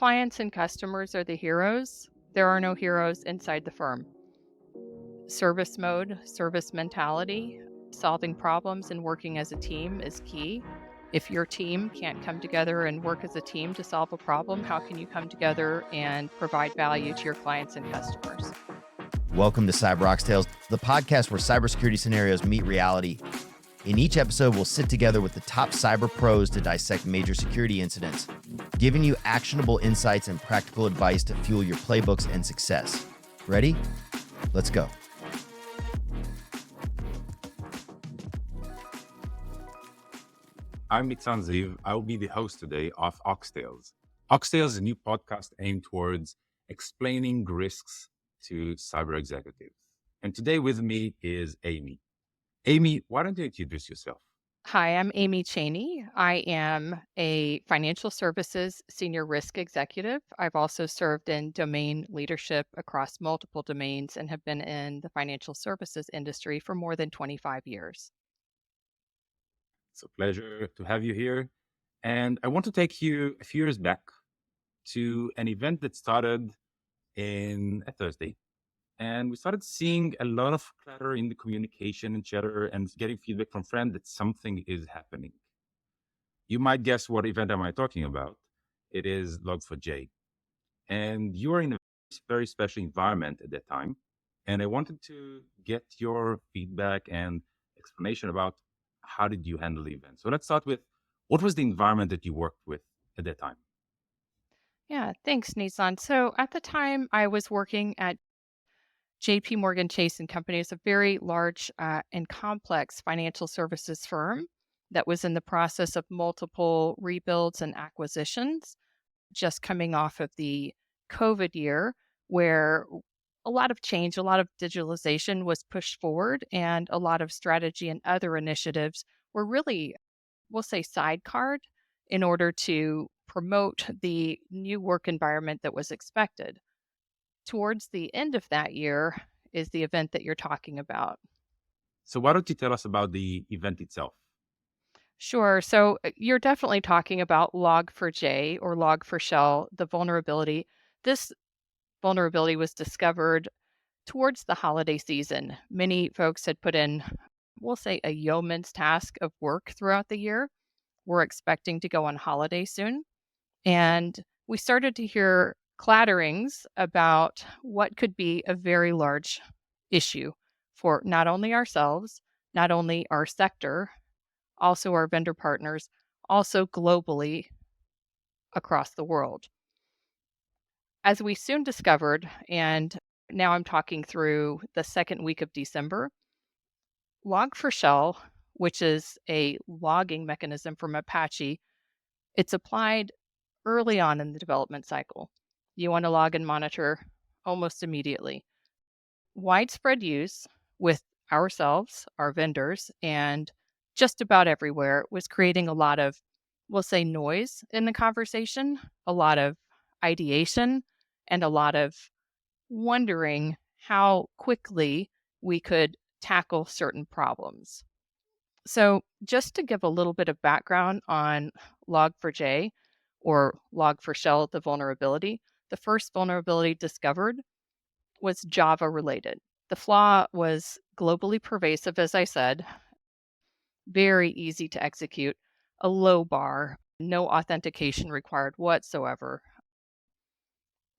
clients and customers are the heroes. There are no heroes inside the firm. Service mode, service mentality, solving problems and working as a team is key. If your team can't come together and work as a team to solve a problem, how can you come together and provide value to your clients and customers? Welcome to CyberOxTales, the podcast where cybersecurity scenarios meet reality. In each episode, we'll sit together with the top cyber pros to dissect major security incidents, giving you actionable insights and practical advice to fuel your playbooks and success. Ready? Let's go. I'm Neatsun Ziv. I will be the host today of Oxtales. Oxtales is a new podcast aimed towards explaining risks to cyber executives. And today with me is Amy. Amy, why don't you introduce yourself? Hi, I'm Amy Chaney. I am a financial services senior risk executive. I've also served in domain leadership across multiple domains and have been in the financial services industry for more than 25 years. It's a pleasure to have you here. And I want to take you a few years back to an event that started in a Thursday. And we started seeing a lot of clutter in the communication and chatter and getting feedback from friends that something is happening. You might guess what event am I talking about. It is Log4j. And you are in a very special environment at that time. And I wanted to get your feedback and explanation about how did you handle the event. So let's start with, what was the environment that you worked with at that time? Yeah, thanks, Neatsun. So at the time, I was working at JPMorgan Chase and Company. It's a very large and complex financial services firm that was in the process of multiple rebuilds and acquisitions, just coming off of the COVID year, where a lot of change, a lot of digitalization was pushed forward, and a lot of strategy and other initiatives were really, we'll say, sidecard in order to promote the new work environment that was expected. Towards the end of that year is the event that you're talking about. So why don't you tell us about the event itself? Sure. So you're definitely talking about Log4j or Log4Shell, the vulnerability. This vulnerability was discovered towards the holiday season. Many folks had put in, we'll say, a yeoman's task of work throughout the year. We're expecting to go on holiday soon. And we started to hear clatterings about what could be a very large issue for not only ourselves, not only our sector, also our vendor partners, also globally across the world. As we soon discovered, and now I'm talking through the second week of December, Log4Shell, which is a logging mechanism from Apache, it's applied early on in the development cycle. You want to log and monitor almost immediately. Widespread use with ourselves, our vendors, and just about everywhere was creating a lot of, we'll say, noise in the conversation, a lot of ideation, and a lot of wondering how quickly we could tackle certain problems. So just to give a little bit of background on Log4j or Log4Shell, the vulnerability, the first vulnerability discovered was Java related. The flaw was globally pervasive, as I said, very easy to execute, a low bar, no authentication required whatsoever.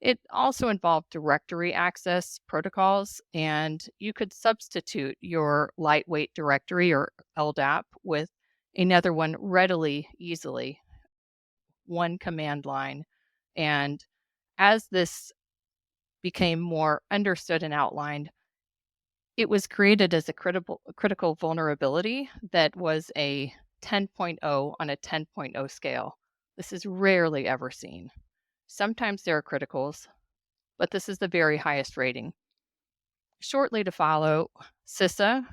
It also involved directory access protocols, and you could substitute your lightweight directory or LDAP with another one readily, easily, one command line. And as this became more understood and outlined, it was created as a critical vulnerability that was a 10.0 on a 10.0 scale. This is rarely ever seen. Sometimes there are criticals, but this is the very highest rating. Shortly to follow, CISA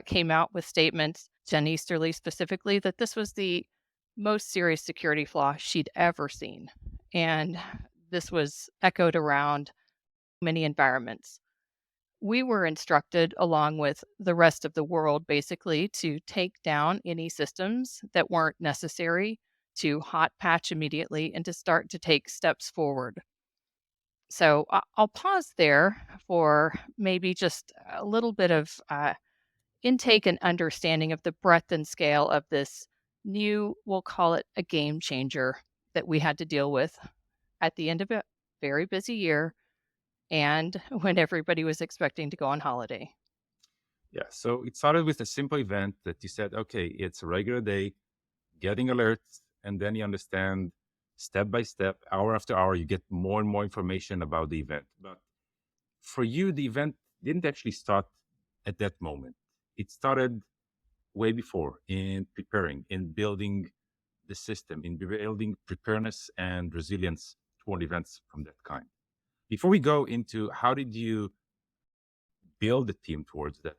came out with statements, Jen Easterly specifically, that this was the most serious security flaw she'd ever seen. And this was echoed around many environments. We were instructed, along with the rest of the world, basically, to take down any systems that weren't necessary to hot patch immediately and to start to take steps forward. So I'll pause there for maybe just a little bit of intake and understanding of the breadth and scale of this new, we'll call it a game changer that we had to deal with at the end of a very busy year and when everybody was expecting to go on holiday. Yeah. So it started with a simple event that you said, okay, it's a regular day, getting alerts, and then you understand step by step, hour after hour, you get more and more information about the event. But for you, the event didn't actually start at that moment. It started way before in preparing, in building the system, in building preparedness and resilience toward events from that kind. Before we go into how did you build the team towards that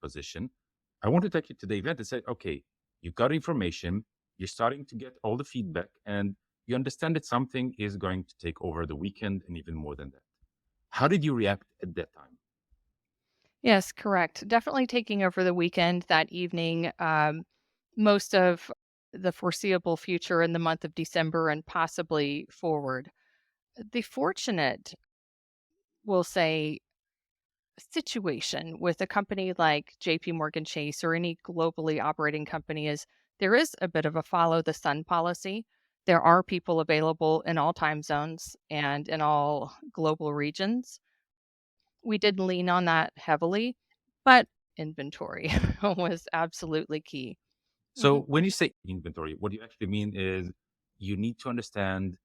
position, I want to take you to the event and say, okay, you got information, you're starting to get all the feedback, and you understand that something is going to take over the weekend and even more than that. How did you react at that time? Yes, correct. Definitely taking over the weekend that evening. Most of the foreseeable future in the month of December and possibly forward. The fortunate, we'll say, situation with a company like JPMorgan Chase or any globally operating company is there is a bit of a follow the sun policy. There are people available in all time zones and in all global regions. We did lean on that heavily, but inventory was absolutely key. So Mhm. when you say inventory, what you actually mean is you need to understand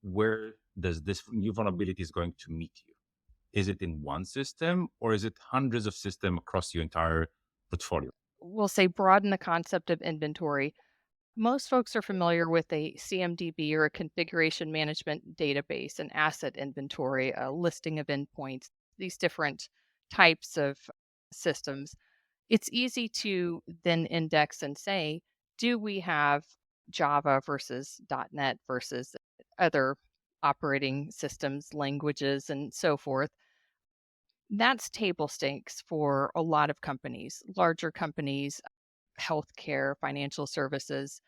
where does this new vulnerability is going to meet you. Is it in one system or is it hundreds of systems across your entire portfolio? We'll say broaden the concept of inventory. Most folks are familiar with a CMDB or a configuration management database, an asset inventory, a listing of endpoints, these different types of systems. It's easy to then index and say, do we have Java versus .NET versus other operating systems, languages, and so forth? That's table stakes for a lot of companies, larger companies, healthcare, financial services.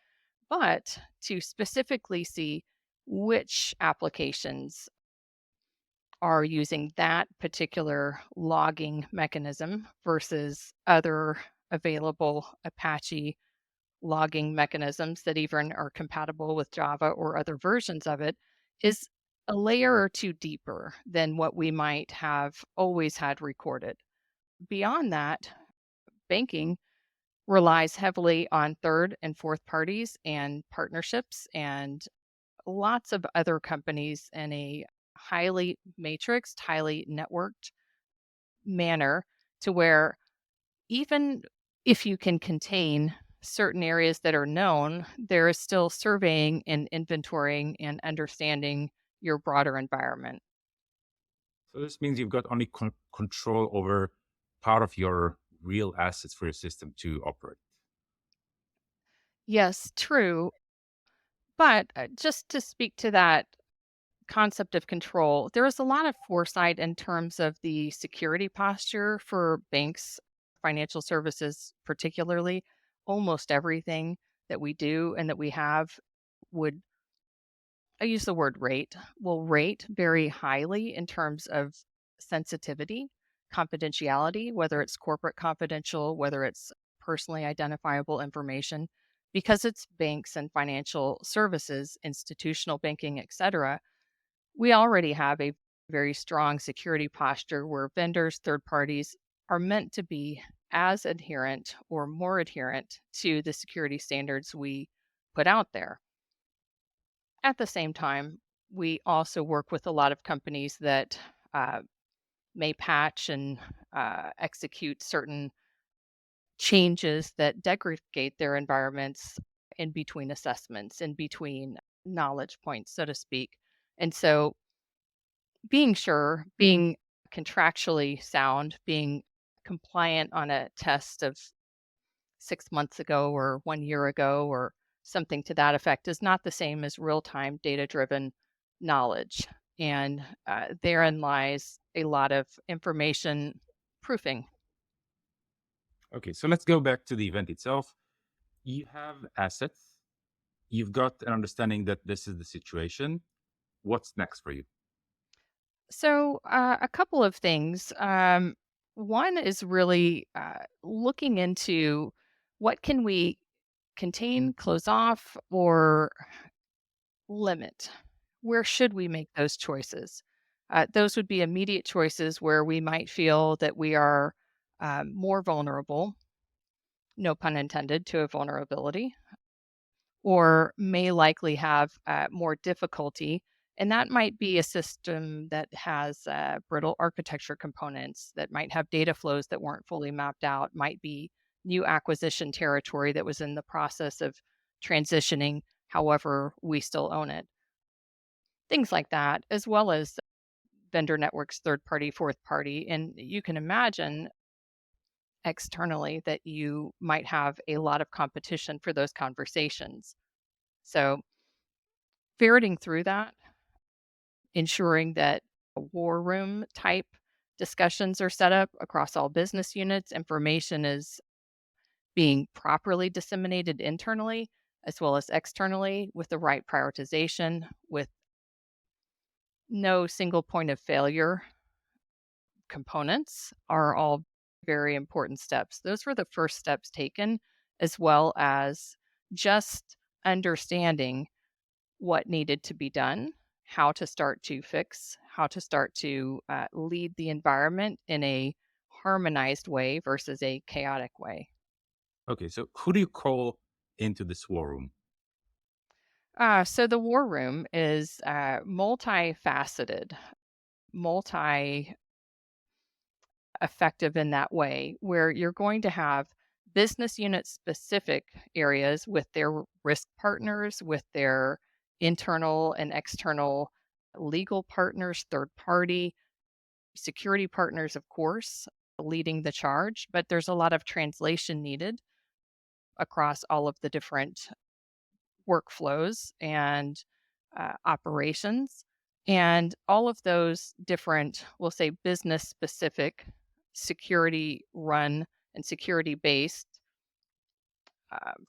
But to specifically see which applications are using that particular logging mechanism versus other available Apache logging mechanisms that even are compatible with Java or other versions of it is a layer or two deeper than what we might have always had recorded. Beyond that, banking relies heavily on third and fourth parties and partnerships and lots of other companies in a highly matrixed, highly networked manner to where even if you can contain certain areas that are known, there is still surveying and inventorying and understanding your broader environment. So this means you've got only control over part of your real assets for your system to operate. Yes, true. But just to speak to that concept of control, there is a lot of foresight in terms of the security posture for banks, financial services, particularly. Almost everything that we do and that we have would, I use the word rate, will rate very highly in terms of sensitivity, confidentiality, whether it's corporate confidential, whether it's personally identifiable information, because it's banks and financial services, institutional banking, et cetera. We already have a very strong security posture where vendors, third parties are meant to be as adherent or more adherent to the security standards we put out there. At the same time, we also work with a lot of companies that uh, may patch and execute certain changes that degrade their environments in between assessments, in between knowledge points, so to speak. And so being sure, being contractually sound, being compliant on a test of 6 months ago or 1 year ago or something to that effect is not the same as real-time data-driven knowledge, and, therein lies a lot of information proofing. Okay, so let's go back to the event itself. You have assets, you've got an understanding that this is the situation. What's next for you? So, a couple of things. One is really looking into what can we contain, close off, or limit. Where should we make those choices? Those would be immediate choices where we might feel that we are more vulnerable, no pun intended, to a vulnerability, or may likely have more difficulty. And that might be a system that has brittle architecture components, that might have data flows that weren't fully mapped out, might be new acquisition territory that was in the process of transitioning. However, we still own it. Things like that, as well as vendor networks, third party, fourth party. And you can imagine externally that you might have a lot of competition for those conversations. So, ferreting through that, ensuring that war room type discussions are set up across all business units, information is being properly disseminated internally as well as externally with the right prioritization, with no single point of failure components are all very important steps. Those were the first steps taken, as well as just understanding what needed to be done, how to start to fix, how to start to lead the environment in a harmonized way versus a chaotic way. Okay, so who do you call into this war room? So the war room is multifaceted, multi effective in that way, where you're going to have business unit specific areas with their risk partners, with their internal and external legal partners, third party, security partners, of course, leading the charge. But there's a lot of translation needed across all of the different workflows and operations. And all of those different, we'll say, business specific, security run and security based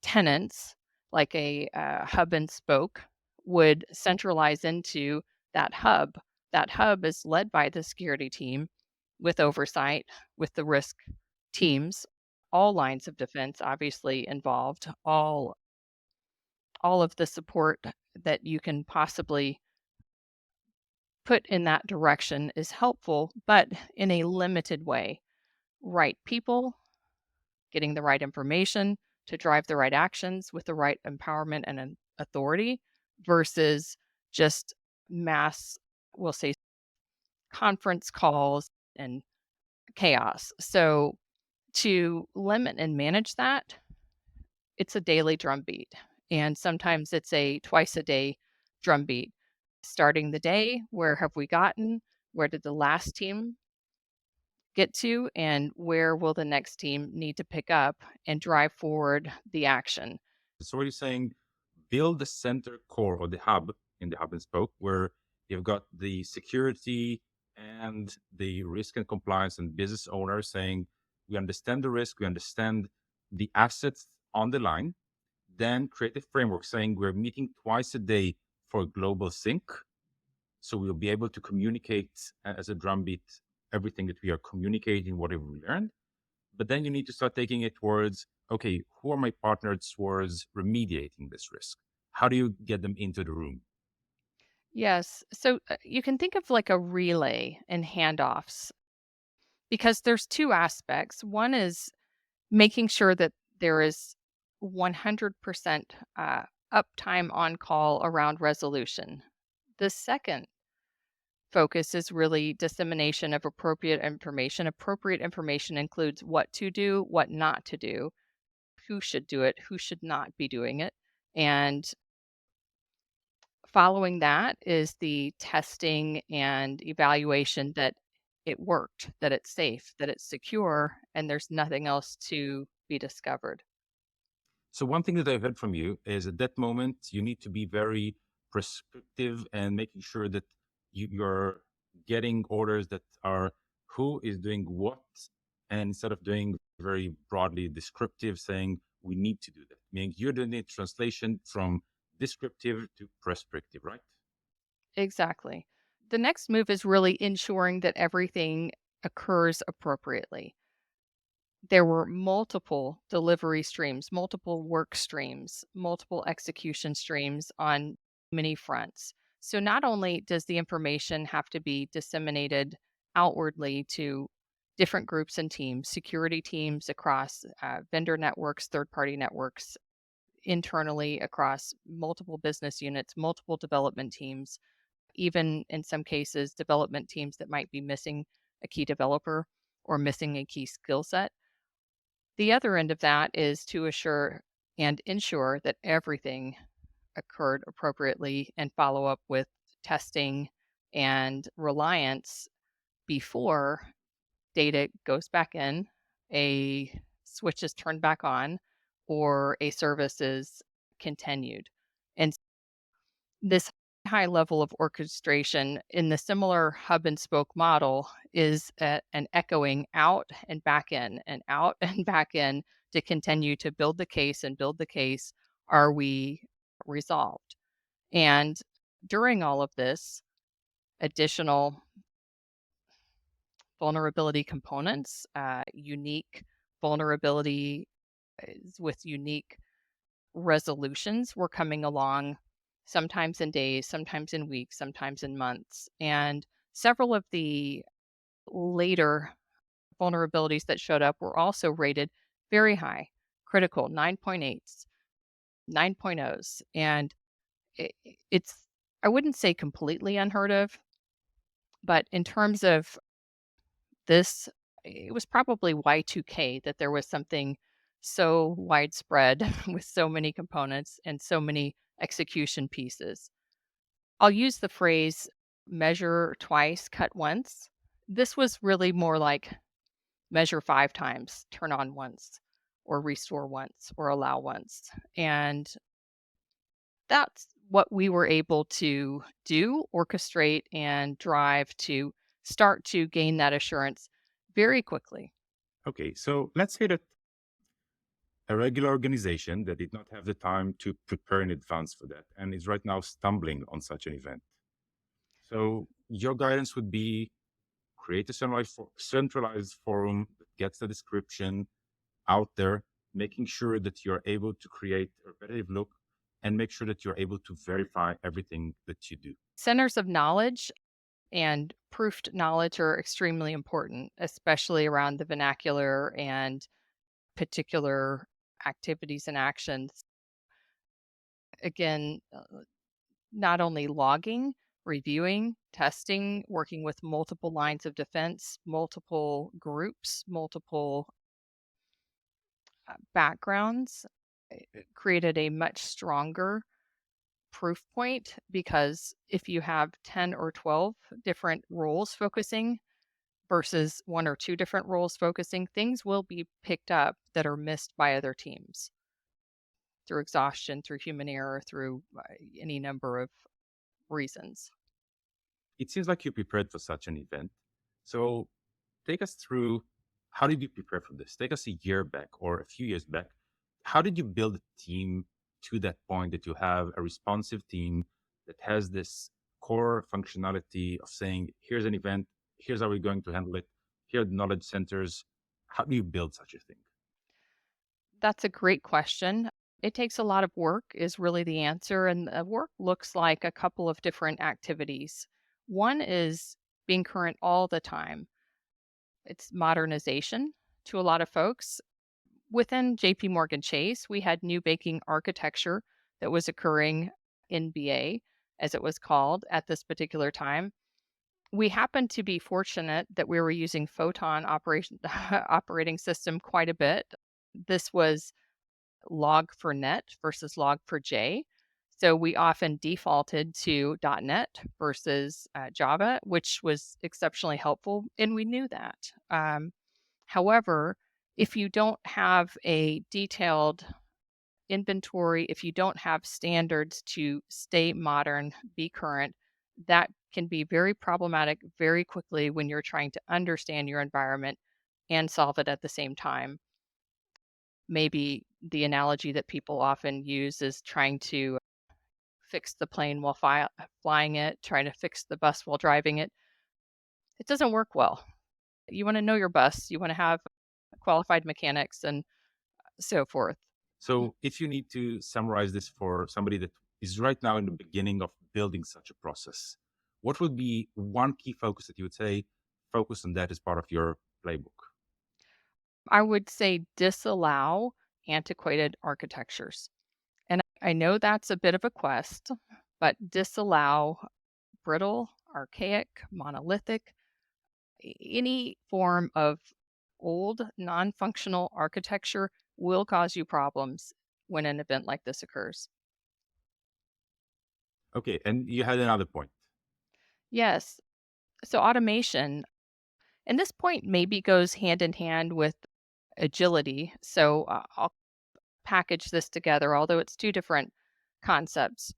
tenants, like a hub and spoke, would centralize into that hub. That hub is led by the security team with oversight, with the risk teams, all lines of defense obviously involved, all of the support that you can possibly put in that direction is helpful, but in a limited way. Right people, getting the right information to drive the right actions with the right empowerment and authority versus just mass, we'll say, conference calls and chaos. So, to limit and manage that, it's a daily drumbeat. And sometimes it's a twice a day drumbeat. Starting the day, where have we gotten? Where did the last team get to? And where will the next team need to pick up and drive forward the action? So, what you're saying, build the center core or the hub in the hub and spoke, where you've got the security and the risk and compliance and business owners saying, we understand the risk, we understand the assets on the line. Then create a framework saying we're meeting twice a day for global sync. So we'll be able to communicate as a drumbeat everything that we are communicating, whatever we learned. But then you need to start taking it towards, okay, who are my partners towards remediating this risk? How do you get them into the room? Yes. So you can think of like a relay and handoffs because there's two aspects. One is making sure that there is 100% uptime on call around resolution. The second focus is really dissemination of appropriate information. Appropriate information includes what to do, what not to do, who should do it, who should not be doing it. And following that is the testing and evaluation that it worked, that it's safe, that it's secure, and there's nothing else to be discovered. So one thing that I've heard from you is at that moment, you need to be very prescriptive and making sure that you're getting orders that are who is doing what. And instead of doing very broadly descriptive, saying we need to do that, meaning you're doing the translation from descriptive to prescriptive, right? Exactly. The next move is really ensuring that everything occurs appropriately. There were multiple delivery streams, multiple work streams, multiple execution streams on many fronts. So not only does the information have to be disseminated outwardly to different groups and teams, security teams across vendor networks, third party networks, internally across multiple business units, multiple development teams, even in some cases, development teams that might be missing a key developer or missing a key skill set. The other end of that is to assure and ensure that everything occurred appropriately and follow up with testing and reliance before data goes back in, a switch is turned back on, or a service is continued. And this high level of orchestration in the similar hub and spoke model is an echoing out and back in and out and back in to continue to build the case and build the case. Are we resolved? And during all of this, additional vulnerability components, unique vulnerability with unique resolutions were coming along, sometimes in days, sometimes in weeks, sometimes in months. And several of the later vulnerabilities that showed up were also rated very high, critical 9.8s, 9.0s. And it's, I wouldn't say completely unheard of, but in terms of this, it was probably Y2K that there was something so widespread with so many components and so many execution pieces. I'll use the phrase measure twice, cut once. This was really more like measure 5 times, turn on once, or restore once, or allow once. And that's what we were able to do, orchestrate, and drive to start to gain that assurance very quickly. Okay, so let's say that a regular organization that did not have the time to prepare in advance for that and is right now stumbling on such an event. So your guidance would be create a centralized forum that gets the description out there, making sure that you're able to create a repetitive look and make sure that you're able to verify everything that you do. Centers of knowledge and proofed knowledge are extremely important, especially around the vernacular and particular activities and actions. Again, not only logging, reviewing, testing, working with multiple lines of defense, multiple groups, multiple backgrounds, created a much stronger proof point because if you have 10 or 12 different roles focusing versus 1 or 2 different roles focusing, things will be picked up that are missed by other teams through exhaustion, through human error, through any number of reasons. It seems like you prepared for such an event. So take us through, how did you prepare for this? Take us a year back or a few years back. How did you build a team to that point that you have a responsive team that has this core functionality of saying, here's an event, here's how we're going to handle it, here are the knowledge centers. How do you build such a thing? That's a great question. It takes a lot of work, is really the answer. And the work looks like a couple of different activities. One is being current all the time, it's modernization to a lot of folks. Within JPMorgan Chase, we had new banking architecture that was occurring in BA, as it was called at this particular time. We happened to be fortunate that we were using Photon operating system quite a bit. This was Log4net versus Log4j. So we often defaulted to .NET versus Java, which was exceptionally helpful, and we knew that. However, if you don't have a detailed inventory, if you don't have standards to stay modern, be current, that can be very problematic very quickly when you're trying to understand your environment and solve it at the same time. Maybe the analogy that people often use is trying to fix the plane while flying it, try to fix the bus while driving it. It doesn't work well. You want to know your bus, you want to have qualified mechanics and so forth. So if you need to summarize this for somebody that is right now in the beginning of building such a process, what would be one key focus that you would say, focus on that as part of your playbook? I would say disallow antiquated architectures. And I know that's a bit of a quest, but disallow brittle, archaic, monolithic, any form of old, non functional architecture will cause you problems when an event like this occurs. Okay, and you had another point. Yes. So, automation, and this point maybe goes hand in hand with agility. So, I'll package this together, although it's two different concepts.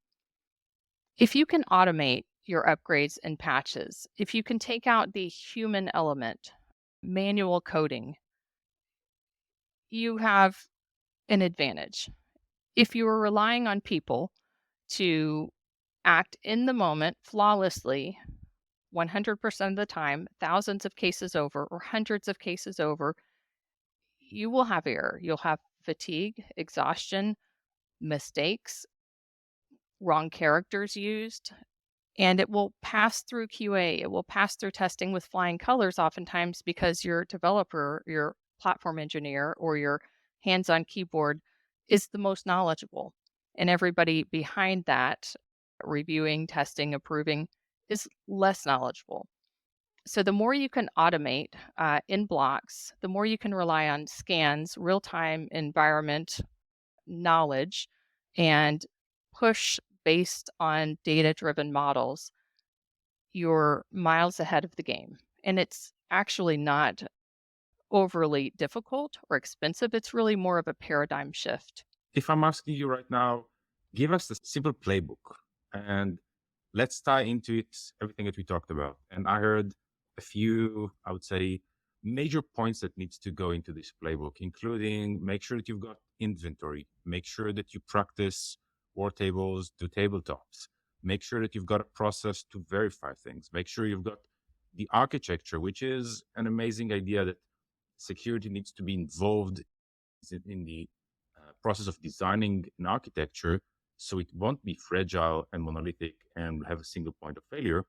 If you can automate your upgrades and patches, if you can take out the human element, manual coding, you have an advantage. If you are relying on people to act in the moment flawlessly 100% of the time, thousands of cases over or hundreds of cases over, you will have error. You'll have fatigue, exhaustion, mistakes, wrong characters used, and it will pass through QA. It will pass through testing with flying colors oftentimes because your developer, your platform engineer, or your hands on keyboard is the most knowledgeable. And everybody behind that, reviewing, testing, approving, is less knowledgeable. So the more you can automate in blocks, the more you can rely on scans, real time environment knowledge, and push based on data driven models, you're miles ahead of the game. And it's actually not overly difficult or expensive. It's really more of a paradigm shift. If I'm asking you right now, give us the simple playbook and let's tie into it everything that we talked about. And I heard a few, I would say, major points that needs to go into this playbook, including make sure that you've got inventory, make sure that you practice war tables to tabletops, make sure that you've got a process to verify things, make sure you've got the architecture, which is an amazing idea that security needs to be involved in the process of designing an architecture so it won't be fragile and monolithic and have a single point of failure.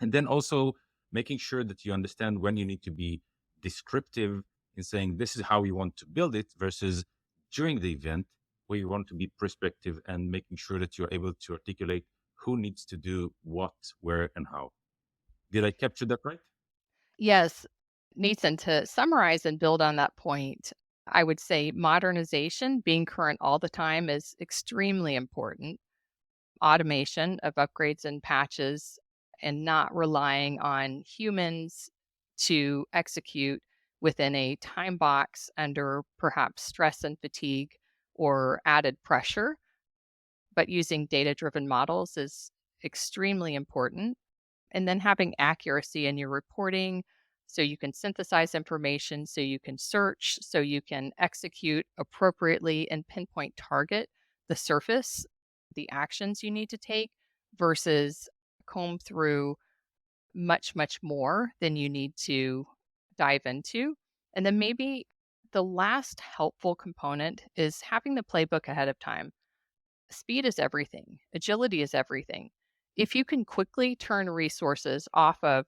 And then also making sure that you understand when you need to be descriptive in saying this is how you want to build it versus during the event where you want to be prescriptive and making sure that you're able to articulate who needs to do what, where, and how. Did I capture that right? Yes, Neatsun, to summarize and build on that point, I would say modernization, being current all the time, is extremely important. Automation of upgrades and patches and not relying on humans to execute within a time box under perhaps stress and fatigue or added pressure, but using data driven models is extremely important. And then having accuracy in your reporting so you can synthesize information, so you can search, so you can execute appropriately and pinpoint target the surface, the actions you need to take versus comb through much, much more than you need to dive into. And then maybe the last helpful component is having the playbook ahead of time. Speed is everything, agility is everything. If you can quickly turn resources off of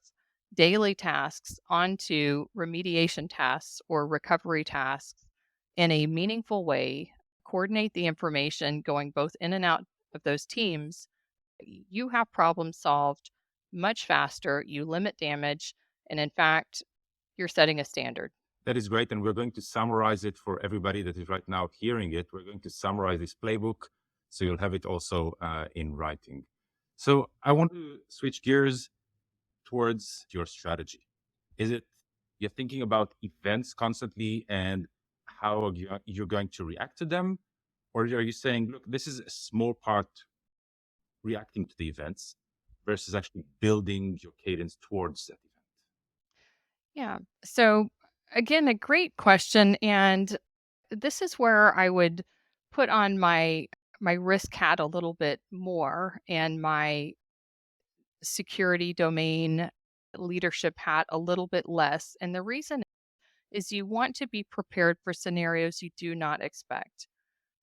daily tasks onto remediation tasks or recovery tasks in a meaningful way, coordinate the information going both in and out of those teams, you have problems solved much faster, you limit damage, and in fact, you're setting a standard. That is great. And we're going to summarize it for everybody that is right now hearing it. We're going to summarize this playbook so you'll have it also in writing. So I want to switch gears towards your strategy. Is it you're thinking about events constantly and how you're going to react to them? Or are you saying, look, this is a small part reacting to the events versus actually building your cadence towards that event? Yeah. So, again, a great question. And this is where I would put on my my risk hat a little bit more and my security domain leadership hat a little bit less. And the reason is you want to be prepared for scenarios you do not expect.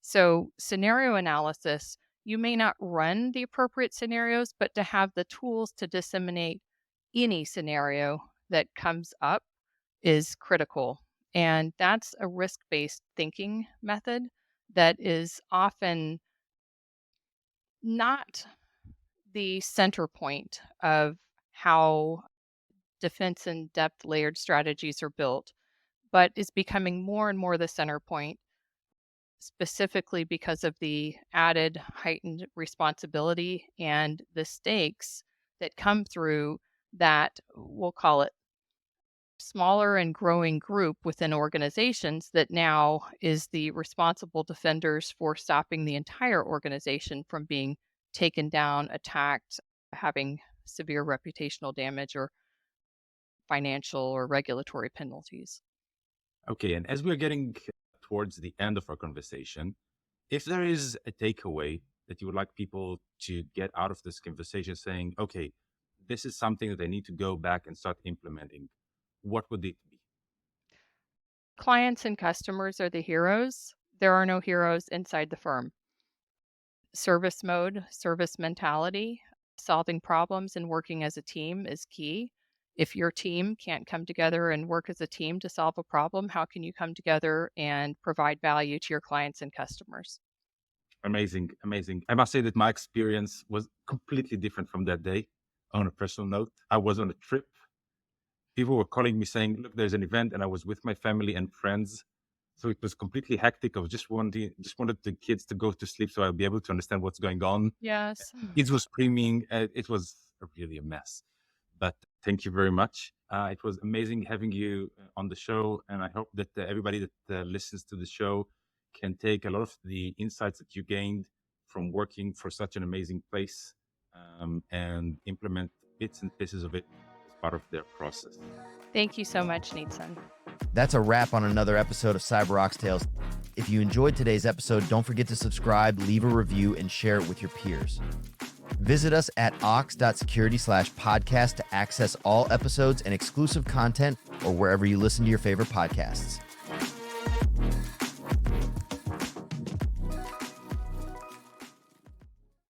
So, scenario analysis, you may not run the appropriate scenarios, but to have the tools to disseminate any scenario that comes up is critical. And that's a risk based thinking method that is often not the center point of how defense and depth layered strategies are built, but is becoming more and more the center point, specifically because of the added heightened responsibility and the stakes that come through that, we'll call it, smaller and growing group within organizations that now is the responsible defenders for stopping the entire organization from being taken down, attacked, having severe reputational damage or financial or regulatory penalties. Okay, and as we're getting towards the end of our conversation, if there is a takeaway that you would like people to get out of this conversation saying, okay, this is something that they need to go back and start implementing, what would it be? Clients and customers are the heroes. There are no heroes inside the firm. Service mode, service mentality, solving problems and working as a team is key. If your team can't come together and work as a team to solve a problem, how can you come together and provide value to your clients and customers? Amazing, amazing. I must say that my experience was completely different from that day. On a personal note, I was on a trip. People were calling me saying, look, there's an event, and I was with my family and friends. So it was completely hectic. I was just wanted the kids to go to sleep so I'll be able to understand what's going on. Yes. Kids were screaming. It was really a mess. But thank you very much. It was amazing having you on the show. And I hope that everybody that listens to the show can take a lot of the insights that you gained from working for such an amazing place and implement bits and pieces of it as part of their process. Thank you so much, Neatsun. That's a wrap on another episode of CyberOxTales. If you enjoyed today's episode, don't forget to subscribe, leave a review, and share it with your peers. Visit us at ox.security/podcast to access all episodes and exclusive content or wherever you listen to your favorite podcasts.